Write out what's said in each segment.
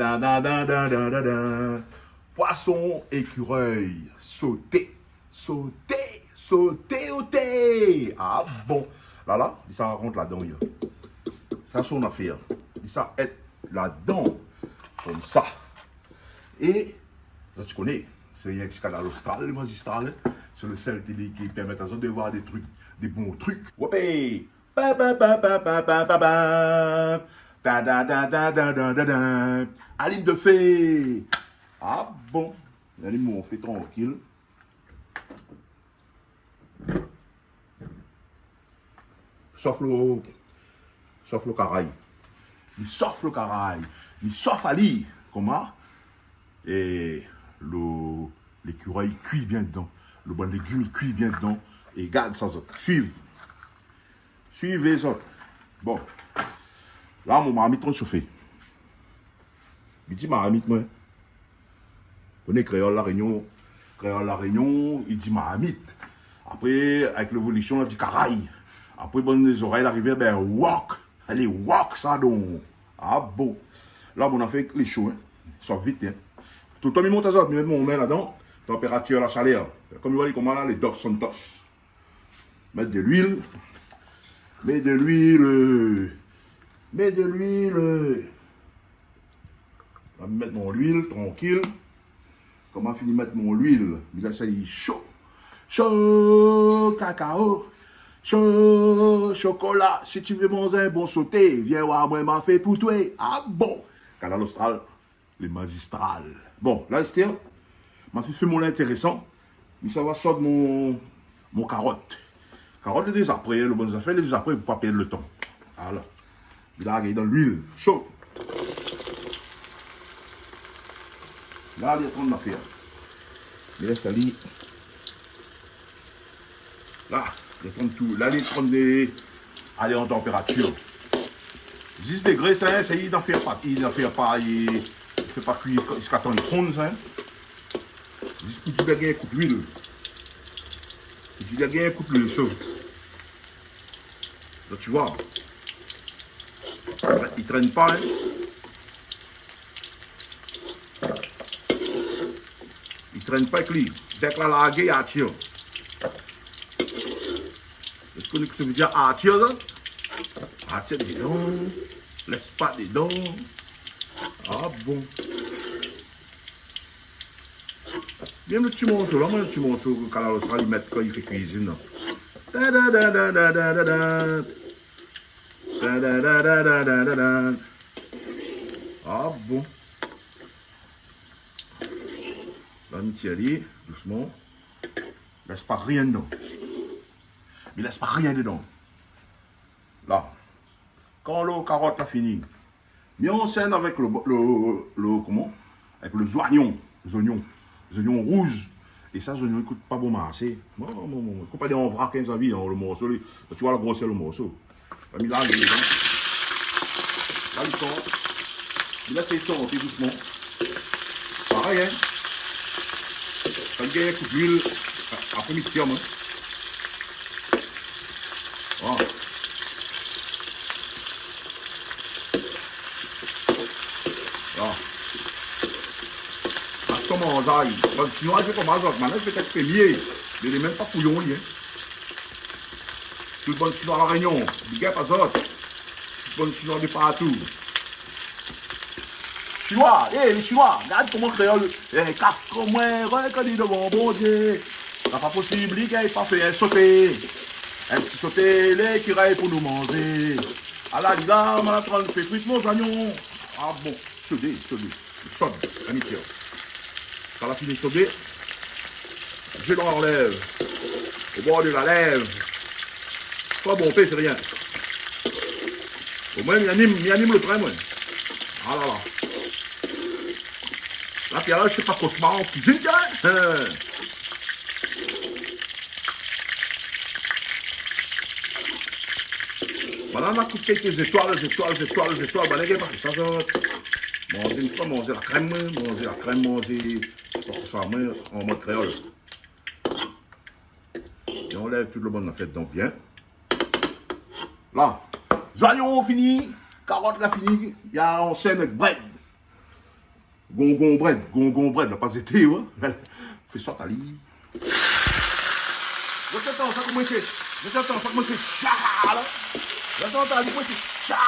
da, da, da, da, da, da, da. Poisson, écureuil, sauter, sauter, sauter, sauter. Ah bon. Là, ça rentre là-dedans. Ça, c'est son affaire. Ça est là-dedans. Comme ça. Et, là, tu connais, c'est un canal austral, le magistral. C'est le seul télé qui permet à de voir des trucs, des bons trucs. Ouais, ba ba ba ba ba ba ba ba. Da da da da da da da da. Anime de fée. Ah bon. Anime, on fait tranquille. Sauf le caraï. Il sauf le caraï. Il sauf Ali. Comment? Et l'écureuil cuit bien dedans. Le bon légume il cuit bien dedans. Et garde ça autres. Suivez les autres. Bon. Là, mon marmite on chauffé. Il dit marmite, moi. Vous connaissez créole la Réunion, il dit marmite. Après, avec l'évolution, il dit caraï. Après, bon, les oreilles arrivées, ben, wok. Allez, wok, ça donc. Ah bon. Là, on a fait les chauds, hein. Ça vite, hein. Tout le temps, il monte à ça, il met mon main là-dedans. Température, la chaleur. Comme vous voyez, comment là, les Dos Santos. Mettre de l'huile. Mets de l'huile. Mets de l'huile. Je vais mettre mon huile, tranquille. Comment finir mettre mon huile? Mais là, ça y est chaud. Chaud, cacao. Chaud, chocolat. Si tu veux manger un bon sauté, viens voir moi, m'a fait pour toi. Ah bon. Canal austral, les magistrales. Bon, là, c'est m'a fait mon intéressant. Mais ça va sortir mon carotte. Carotte, les deux après, le bon affaire, les deux après, pour ne pas perdre le temps. Alors, il a regardé dans l'huile, chaud. Là, il y a trop d'affaires. Il laisse aller. Là, il y a tout. Là, il y a des. Aller en température. 10 degrés, ça, il n'en fait pas. Il n'en fait pas. Il ne fait pas cuire jusqu'à temps de fondre, ça. Juste pour tu gagnes un coup d'huile. Tu gagnes un coup de l'huile, chaud. Là, tu vois. Il ne traîne pas, hein. Il ne traîne pas avec lui. Dès que la lague, il attire. Est-ce que tu veux dire attire, là? Attire des dents. Laisse pas des dents. Ah bon. Bien le petit morceau, là, moi, le petit morceau que Canal austral, il met quand il fait cuisine, là. Da da da da da da da da. Da da da da da da da da. Ah bon. Là, Thierry, doucement. Laisse pas rien dedans. Mais laisse pas rien dedans. Là. Quand le carotte a fini, mais on scène avec comment? Avec les oignons rouges. Et ça, les oignons ne coûtent pas bon marché. Non, faut pas dire on vrac 15 avis dans le morceau. Tu vois la grosseur le morceau. Là, il sort. Il laisse les sortir doucement. Pareil, hein. Ça me gagne un coup d'huile. Après, il tire, moi. Voilà. Là. Comment ça aille? Sinon, je sais comment ça. Maintenant, peut-être que mieux. Mais il n'est même pas couillon, lui. Tout le bon chinois à la Réunion. Big up à ça. Tout le bon chinois de partout. Chinois, les Chinois, regarde comment créole. Quatre mois, regardez devant bon Dieu. Ça pas possible, il n'a pas fait un sauté. Un petit sauté, l'écureuil pour nous manger. À la liga, on a 30 fait cuire nos oignons. Ah bon, sauté. Sonne, amitié. Quand la fini de sauter, je l'enlève. Au bord de la lèvre. Pas bon, c'est rien. Au moins, il anime le train, moi. Ah là là. Là, Pierre, je sais pas cauchemar en cuisine, tiens. Maintenant, on a coupé quelques étoiles. Ben, les gars, ça, manger la crème, manger ça, en mode créole. Et on lève tout le monde en fait, donc bien. Là, oignons fini, carottes là fini, il y a en scène avec bread. gongon bread, pas été, ouais. Fais ça, t'as dit. J'entends ça comment c'est. J'entends ça comment c'est. Cha là. J'entends ça comment c'est. Cha.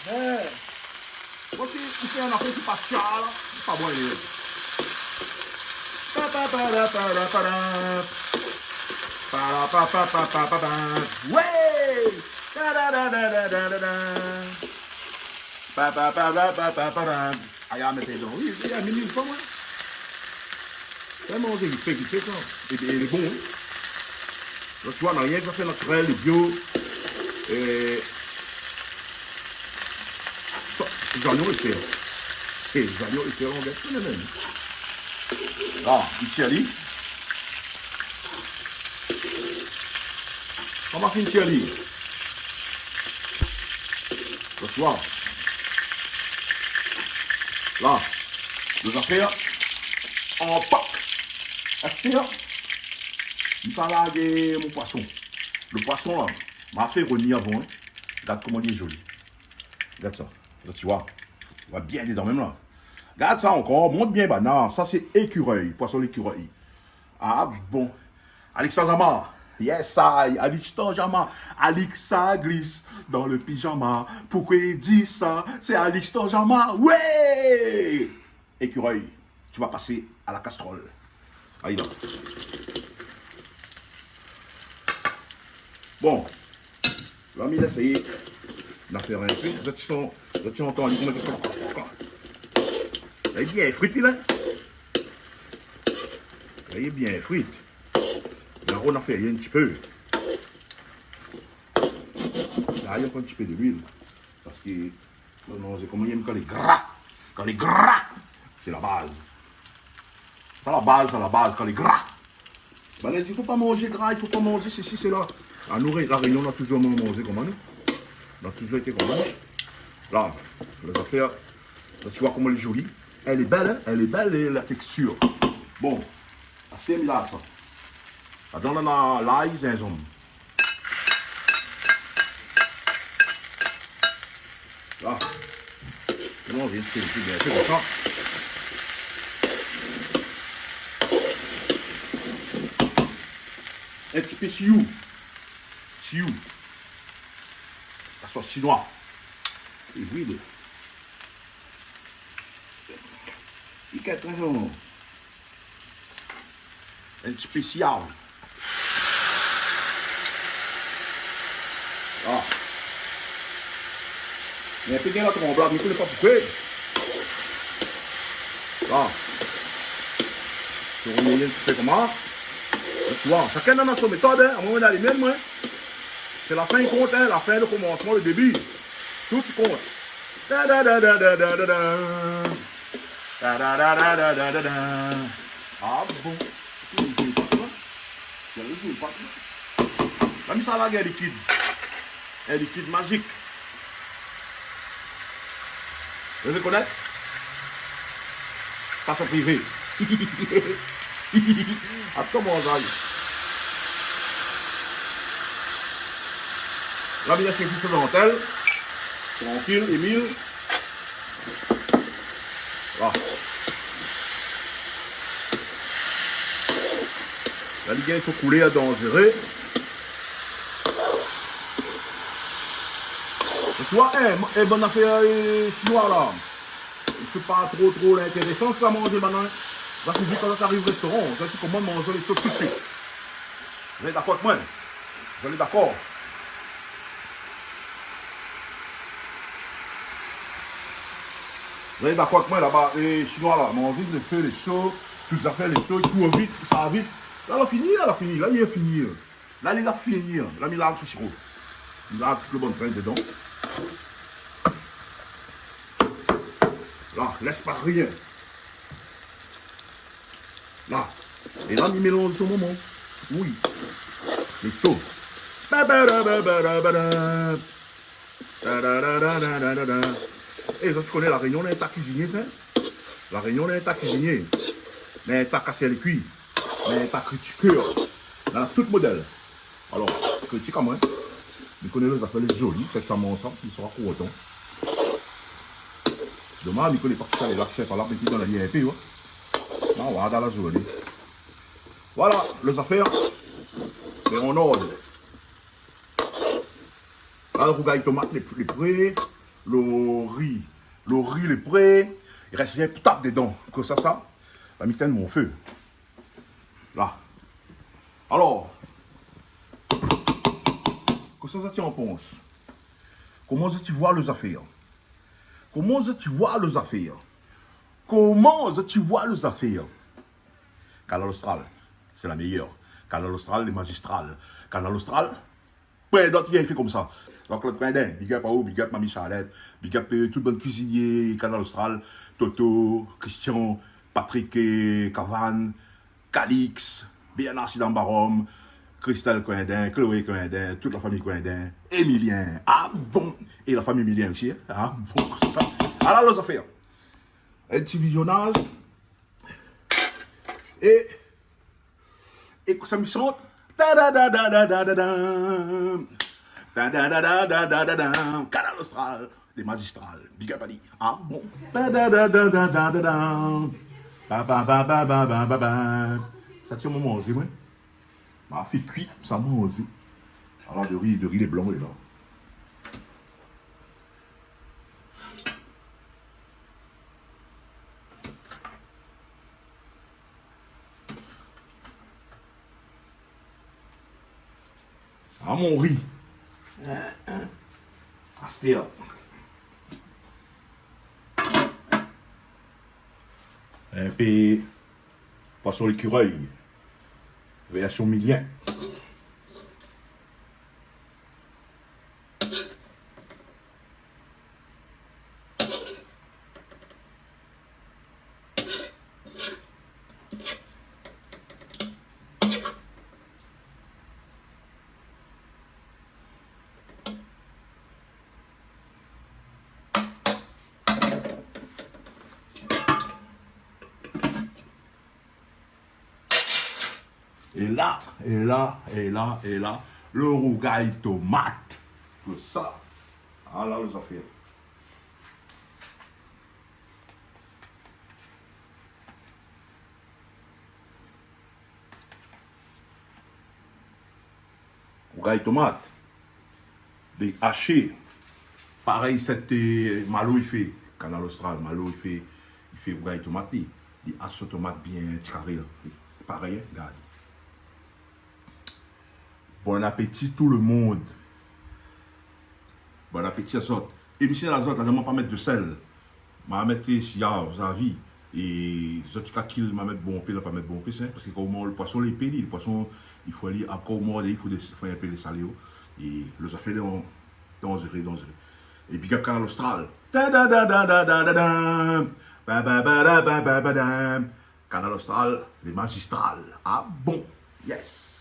Mais. Quand tu fais un affaire qui passe cha là, c'est pas bon. Ouais. Ah, y'a mes pédons. Oui, il y a mis une fois, moi. Vraiment, il fait ça. Et il est bon. Hein. Donc, tu vois, on n'a rien que faire naturel, le bio. Et. Les oignons, ils servent. Et les oignons, ils servent, on gagne tout le même. Là, ici, Ali. Comment fait ici, Ali? Donc, tu vois. Là, les affaires en pack. Est-ce il va laguer mon poisson. Le poisson, là, m'a fait revenir avant. Hein. Regarde comment il est joli. Regarde ça. Là, tu vois. Il va bien dedans même là. Regarde ça encore. Monte bien. Bah, non, ça c'est écureuil. Poisson l'écureuil. Ah bon. Alexandre Jama. Yes, I. Alexandre Jama. Alexa glisse dans le pyjama. Pourquoi il dit ça? C'est Alexandre Jama. Ouais! Écureuil. Tu vas passer à la casserole. Allez, là. Bon. Là, il a essayé d'en faire un peu. Là, tu entends. Il est bien frité, là. Il est bien frité. Là, on a fait un petit peu. Là, il y a un petit peu d'huile. Parce que, non, c'est comme il aime quand les gras. Quand les gras, c'est la base. C'est la base, quand les gras. Ben, il ne faut pas manger gras, il ne faut pas manger ceci, cela. À nous, la Réunion, on a toujours mangé comme nous. On a toujours été comme nous. Là, les affaires, là, tu vois comment elle est jolie. Elle est belle, hein? Elle est belle et la texture. Bon, assez mis là, ça. Là, dans l'ail, c'est un homme. Là, comment on vient de faire bien, c'est comme ça. Un petit peu sioux. Sioux. La sauce chinoise. Et huile. Il y a un petit peu spécial. Ah. Il y a un peu de la trompe là, mais il ne pas pourquoi. Ah. Tu reviens un petit peu comment? Tu vois, chacun dans notre méthode, hein, à un moment donné, même, moi. C'est la fin qui compte, hein, la fin, le commencement, le début. Tout compte. Da da da da da da da da. Da da da da da da da da. Ah bon. Il y a le goût, pas ça. La mise à la guerre liquide. Un liquide magique. Vous connaissez? Façon privée. Attends, mon gars. La mise à fait plus dentelle. Tranquille, Émile. Voilà. La ligue, il faut couler à dangereux. Tu vois, bonne affaire chinois là. C'est pas trop intéressant ça à manger maintenant. Là, tu dis quand tu arrives au restaurant, quand tu commandes manger les choses tout de suite. Vous êtes d'accord avec moi? Vous êtes d'accord? Vous êtes d'accord avec moi là-bas, les Chinois là, manger les feux, les sauts, toutes les affaires, les sauts, ils courent vite, ça va vite. Là, il a fini, là, il a fini. Là, il a fini. Là, il a un sirop. Il a tout le bon pain dedans. Là, laisse pas rien. Là. Et là, il mélange au moment. Oui. Les sauts. Et tu connais la Réunion, on est à cuisinier, ça. La Réunion, on est à cuisinier. Mais t'as cassé les cuits. Mais t'as critiqueur. Dans tout modèle. Alors, critique à moi. Je connais les affaires les jolies. C'est ça, mon sang. Il sera content. Demain, il connaît pas tout ça, les accès par là, petit dans la vie un peu. Non, on va dans la journée. Voilà, les affaires, c'est en ordre. Là, le rougail tomate, les prêts, le riz les prêts. Il reste un tape dedans. Que ça, la mitaine mon feu. Là. Alors, que ça tu en penses? Comment tu vois les affaires? Comment tu vois les affaires? Comment tu vois les affaires? Canal Austral, c'est la meilleure. Canal Austral, les magistrales. Canal Austral, ouais, d'autres qui ont fait comme ça. Donc, l'autre coin big up à vous, big up Mamie Charlotte, big up tout le bon cuisinier, Canal Austral, Toto, Christian, Patrick Cavan, Calix, BNH Dambarom, Christelle Coindin, Chloé Coindin, toute la famille Coindin, Emilien, ah bon, et la famille Emilien aussi, ah bon, c'est ça. Alors, les affaires. Un petit visionnage. Et que ça me chante. Canal Austral, les magistrales, big up Ali. Ah bon. Ça tient mon mangé, moi. Ma fille cuite, ça mange. Alors, de riz les blancs, là. Ah, mon riz. Astéa. Et puis, poisson l'écureuil. Version millien. Et là, le rougail tomate. Que ça. Ah là, les affaires. Rougail tomate. Des hachés. Pareil, c'était Malo, il fait. Canal Austral, Malo, il fait rougail tomate. Il hache tomate bien carré. Pareil, regarde. Bon appétit tout le monde. Bon appétit à ça. Et puis si la zone, je ne vais pas mettre de sel. Je vais mettre si y a envie. Et je vais qu'il m'a mettre bon pain, pas mettre bon pain, parce que comme le poisson les pénis, le poisson il faut aller après au mort, il faut un peu les saler et le ça fait dangereux. Et puis Canal Austral. Canal Austral, les magistrales. Ah bon, yes.